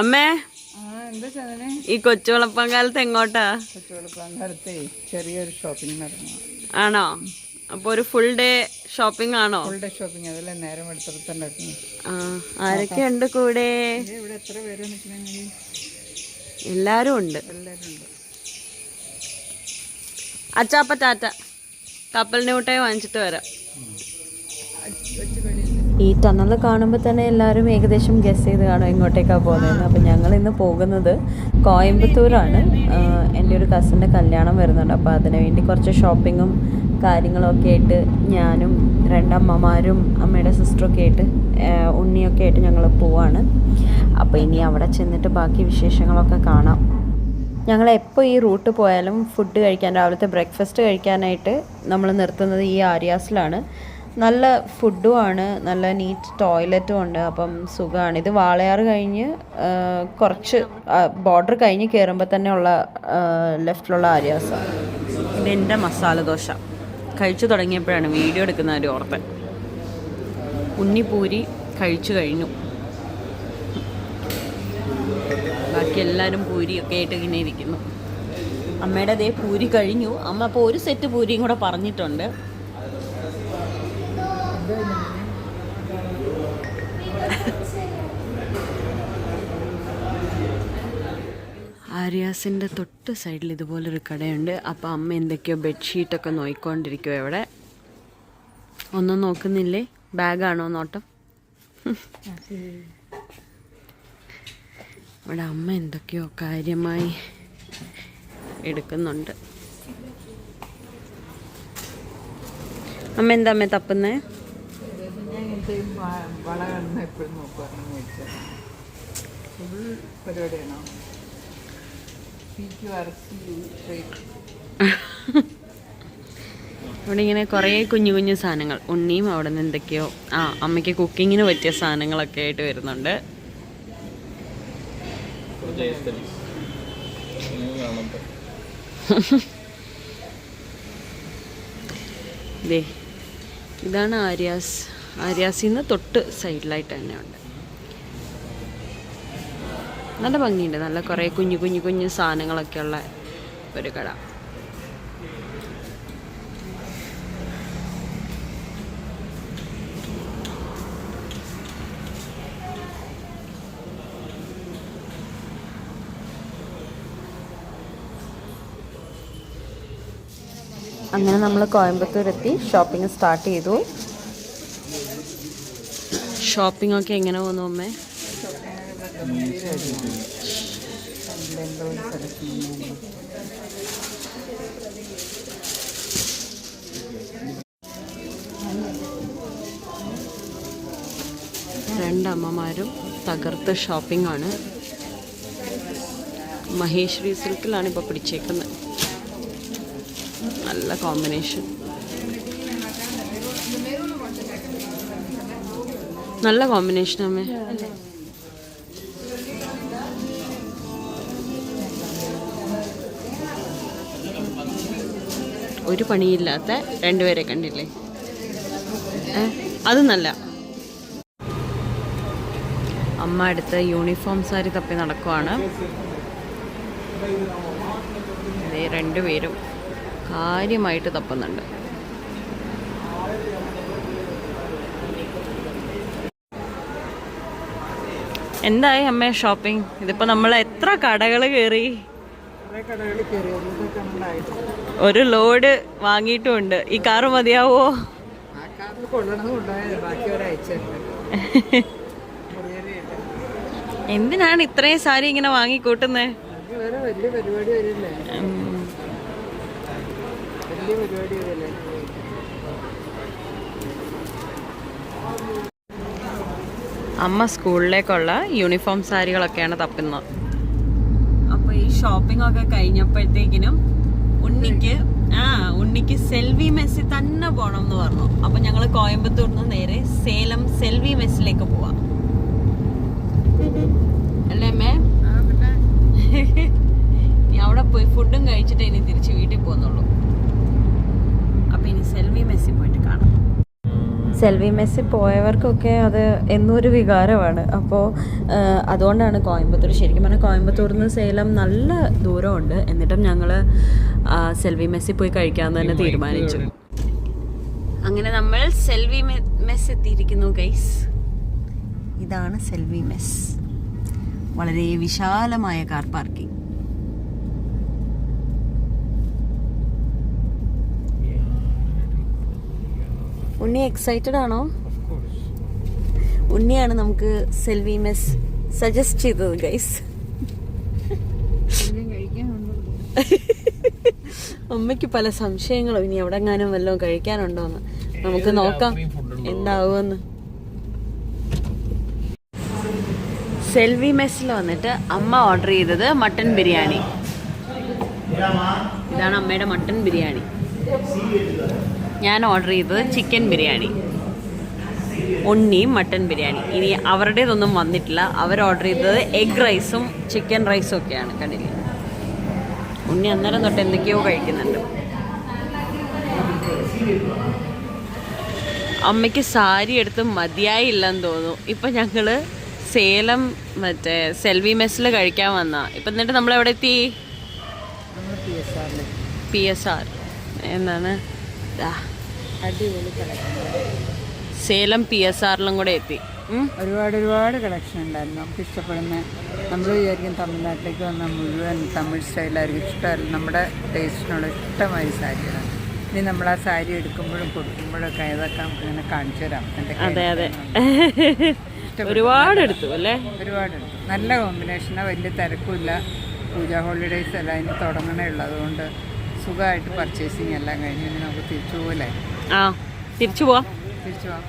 അമ്മേ ഈ കൊച്ചുവെളുപ്പംകാലത്ത് എങ്ങോട്ടാ? കൊച്ചുവെളുപ്പംകാലത്തെ ചെറിയൊരു ഷോപ്പിംഗ് നടന്നു. ആണോ? അപ്പൊ ഒരു ഫുൾ ഡേ ഷോപ്പിംഗ് ആണോ? Full day shopping. അതെല്ലാം നേരം എടുത്തിട്ടുണ്ട്. ആരൊക്കെ ഉണ്ട് കൂടെ? ഇവിടെ എത്ര പേര് നിൽക്കണമെങ്കിൽ എല്ലാരും ഉണ്ട്. അച്ചാപ്പ ടാറ്റ. കപ്പലിന്റെ മുട്ടായി വാങ്ങിച്ചിട്ട് വരാം. ഈ ടണൽ കാണുമ്പോൾ തന്നെ എല്ലാവരും ഏകദേശം ഗസ് ചെയ്ത് കാണും എങ്ങോട്ടേക്കാണ് പോകുന്നതെന്ന്. അപ്പോൾ ഞങ്ങൾ ഇന്ന് പോകുന്നത് കോയമ്പത്തൂരാണ്. എൻ്റെ ഒരു കസിൻ്റെ കല്യാണം വരുന്നുണ്ട്. അപ്പോൾ അതിനു വേണ്ടി കുറച്ച് ഷോപ്പിങ്ങും കാര്യങ്ങളൊക്കെ ആയിട്ട് ഞാനും രണ്ടമ്മമാരും അമ്മയുടെ സിസ്റ്ററൊക്കെ ആയിട്ട് ഉണ്ണിയൊക്കെ ആയിട്ട് ഞങ്ങൾ പോവാണ്. അപ്പോൾ ഇനി അവിടെ ചെന്നിട്ട് ബാക്കി വിശേഷങ്ങളൊക്കെ കാണാം. ഞങ്ങൾ എപ്പോൾ ഈ റൂട്ട് പോയാലും ഫുഡ് കഴിക്കാൻ, രാവിലത്തെ ബ്രേക്ക്ഫാസ്റ്റ് കഴിക്കാനായിട്ട് നമ്മൾ നിർത്തുന്നത് ഈ ആര്യാസിലാണ്. നല്ല ഫുഡും ആണ്, നല്ല നീറ്റ് ടോയ്ലറ്റും ഉണ്ട്. അപ്പം സുഖമാണ്. ഇത് വാളയാർ കഴിഞ്ഞ് കുറച്ച് ബോർഡർ കഴിഞ്ഞ് കയറുമ്പോൾ തന്നെ ഉള്ള ലെഫ്റ്റിലുള്ള ആര്യാസാണ്. ഇതെൻ്റെ മസാല ദോശ കഴിച്ചു തുടങ്ങിയപ്പോഴാണ് വീഡിയോ എടുക്കുന്ന ഒരു ഓർത്ത്. ഉണ്ണിപ്പൂരി കഴിച്ചു കഴിഞ്ഞു. ബാക്കി എല്ലാവരും പൂരിയൊക്കെ ആയിട്ട് ഇങ്ങനെ ഇരിക്കുന്നു. അമ്മയുടെ അതേ പൂരി കഴിഞ്ഞു. അമ്മ അപ്പോൾ ഒരു സെറ്റ് പൂരിയും കൂടെ പറഞ്ഞിട്ടുണ്ട്. ആര്യാസിൻ്റെ തൊട്ട് സൈഡിൽ ഇതുപോലൊരു കടയുണ്ട്. അപ്പോൾ അമ്മ എന്തൊക്കെയോ ബെഡ്ഷീറ്റൊക്കെ നോക്കിക്കൊണ്ടിരിക്കുമോ ഇവിടെ. ഒന്നും നോക്കുന്നില്ലേ? ബാഗാണോ നോട്ടം? ഇവിടെ അമ്മ എന്തൊക്കെയോ കാര്യമായി എടുക്കുന്നുണ്ട്. അമ്മ എന്താ അമ്മ തപ്പുന്നേ? ഇവിടെ ഇങ്ങനെ കുറേ കുഞ്ഞു കുഞ്ഞു സാധനങ്ങൾ. ഉണ്ണിയും അവിടെ നിന്ന് എന്തൊക്കെയോ അമ്മയ്ക്ക് കുക്കിങ്ങിന് പറ്റിയ സാധനങ്ങളൊക്കെ ആയിട്ട് വരുന്നുണ്ട്. ഇതാണ് ആര്യാസ്. ആര്യാസിൽ നിന്ന് തൊട്ട് സൈഡിലായിട്ട് തന്നെ ഉണ്ട്. നല്ല ഭംഗിയുണ്ട്. നല്ല കുറേ കുഞ്ഞു കുഞ്ഞു കുഞ്ഞു സാധനങ്ങളൊക്കെ ഉള്ള ഒരു കട. അങ്ങനെ നമ്മൾ കോയമ്പത്തൂരെത്തി ഷോപ്പിംഗ് സ്റ്റാർട്ട് ചെയ്തു. ഷോപ്പിംഗ് ഒക്കെ എങ്ങനെ പോകുന്നു അമ്മേ? രണ്ടമ്മമാരും തകർത്ത് ഷോപ്പിംഗ് ആണ്. മഹേശ്വരി സിൽക്കിലാണ് ഇപ്പോൾ പിടിച്ചേക്കുന്നത്. നല്ല കോമ്പിനേഷൻ, നല്ല കോമ്പിനേഷൻ അമ്മേ. ഒരു പണിയില്ലാത്ത രണ്ടുപേരെ കണ്ടില്ലേ? അത് നല്ല. അമ്മ അടുത്ത് യൂണിഫോം സാരി തപ്പി നടക്കുവാണ്. രണ്ടുപേരും കാര്യമായിട്ട് തപ്പുന്നുണ്ട്. എന്തായി അമ്മേ ഷോപ്പിംഗ്? ഇതിപ്പോൾ നമ്മൾ എത്ര കടകൾ കയറി, ഒരു ലോഡ് വാങ്ങിയിട്ടുമുണ്ട്. ഈ കാറ് മതിയാവോ? എന്തിനാണ് ഇത്രയും സാരി ഇങ്ങനെ വാങ്ങിക്കൂട്ടുന്നേ? അമ്മ സ്കൂളിലേക്കുള്ള യൂണിഫോം സാരികളൊക്കെയാണ് തപ്പുന്നത്. അപ്പോൾ ഈ ഷോപ്പിംഗ് ഒക്കെ കഴിഞ്ഞപ്പോഴത്തേക്കിനും ഉണ്ണിക്ക് സെൽവി മെസ്സിൽ തന്നെ പോകണം എന്ന് പറഞ്ഞു. അപ്പോൾ ഞങ്ങൾ കോയമ്പത്തൂർ നിന്ന് നേരെ സേലം സെൽവി മെസ്സിലേക്ക് പോവാം. അല്ലേ അമ്മേ? അവിടെ പോയി ഫുഡും കഴിച്ചിട്ട് ഇനി തിരിച്ച് വീട്ടിൽ പോകുന്നുള്ളൂ. അപ്പോൾ ഇനി സെൽവി മെസ്സിൽ പോയിട്ട് കാണാം. സെൽവി മെസ്സിൽ പോയവർക്കൊക്കെ അത് എന്നൊരു വികാരമാണ്. അപ്പോൾ അതുകൊണ്ടാണ് കോയമ്പത്തൂർ, ശരിക്കും പറഞ്ഞാൽ കോയമ്പത്തൂരിൽ നിന്ന് സേലം നല്ല ദൂരമുണ്ട്. എന്നിട്ടും ഞങ്ങൾ സെൽവി മെസ്സിൽ പോയി കഴിക്കാമെന്ന് തന്നെ തീരുമാനിച്ചു. അങ്ങനെ നമ്മൾ സെൽവി മെസ് എത്തിയിരിക്കുന്നു ഗൈസ്. ഇതാണ് സെൽവി മെസ്. വളരെ വിശാലമായ കാർ പാർക്കിംഗ്. ഉണ്ണി എക്സൈറ്റഡ് ആണോ? ഉണ്ണിയാണ് നമുക്ക് സെൽവി മെസ് സജസ്റ്റ് ചെയ്തത് ഗൈസ്. അമ്മയ്ക്ക് പല സംശയങ്ങളും, ഇനി എവിടെ എങ്ങാനും വല്ലതും കഴിക്കാനുണ്ടോന്ന്. നമുക്ക് നോക്കാം എന്താവുമെന്ന്. സെൽവി മെസ്സിൽ വന്നിട്ട് അമ്മ ഓർഡർ ചെയ്തത് മട്ടൻ ബിരിയാണി. ഇതാണ് അമ്മയുടെ മട്ടൻ ബിരിയാണി. ഞാൻ ഓർഡർ ചെയ്തത് ചിക്കൻ ബിരിയാണി. ഉണ്ണിയും മട്ടൻ ബിരിയാണി. ഇനി അവരുടേതൊന്നും വന്നിട്ടില്ല. അവർ ഓർഡർ ചെയ്തത് എഗ് റൈസും ചിക്കൻ റൈസും ഒക്കെയാണ്. കണ്ടില്ല, ഉണ്ണി അന്നേരം തൊട്ട് എന്തൊക്കെയോ കഴിക്കുന്നുണ്ട്. അമ്മയ്ക്ക് സാരി എടുത്ത് മതിയായില്ലെന്ന് തോന്നുന്നു. ഇപ്പം ഞങ്ങൾ സേലം മറ്റേ സെൽവി മെസ്സിൽ കഴിക്കാൻ വന്ന. ഇപ്പം എന്നിട്ട് നമ്മളെവിടെ എത്തി? PSR എന്താണ് അടിപൊളി കളക്ഷൻ. സേലം PSRലും കൂടെ എത്തി. ഒരുപാട് കളക്ഷൻ ഉണ്ടായിരുന്നു. നമുക്ക് ഇഷ്ടപ്പെടുന്ന, നമ്മൾ വിചാരിക്കും തമിഴ്നാട്ടിലേക്ക് വന്നാൽ മുഴുവൻ തമിഴ് സ്റ്റൈലായിരിക്കും. ഇഷ്ടമല്ല, നമ്മുടെ ടേസ്റ്റിനുള്ള ഇഷ്ടമായ സാരികളാണ്. ഇനി നമ്മൾ ആ സാരി എടുക്കുമ്പോഴും കൊടുക്കുമ്പോഴൊക്കെ ഏതൊക്കെ അങ്ങനെ കാണിച്ചു തരാം. അതെ അതെ, ഒരുപാട് എടുത്തു അല്ലേ? ഒരുപാട് എടുത്തു. നല്ല കോമ്പിനേഷനാണ്. വലിയ തിരക്കുമില്ല. പൂജ ഹോളിഡേയ്സ് എല്ലാം ഇനി തുടങ്ങണേ ഉള്ളൂ. അതുകൊണ്ട് സുഖമായിട്ട് പർച്ചേസിങ് എല്ലാം കഴിഞ്ഞ് നമുക്ക് തിരിച്ചു പോകല്ലേ? തിരിച്ചു പോവാം. തിരിച്ചു പോവാം.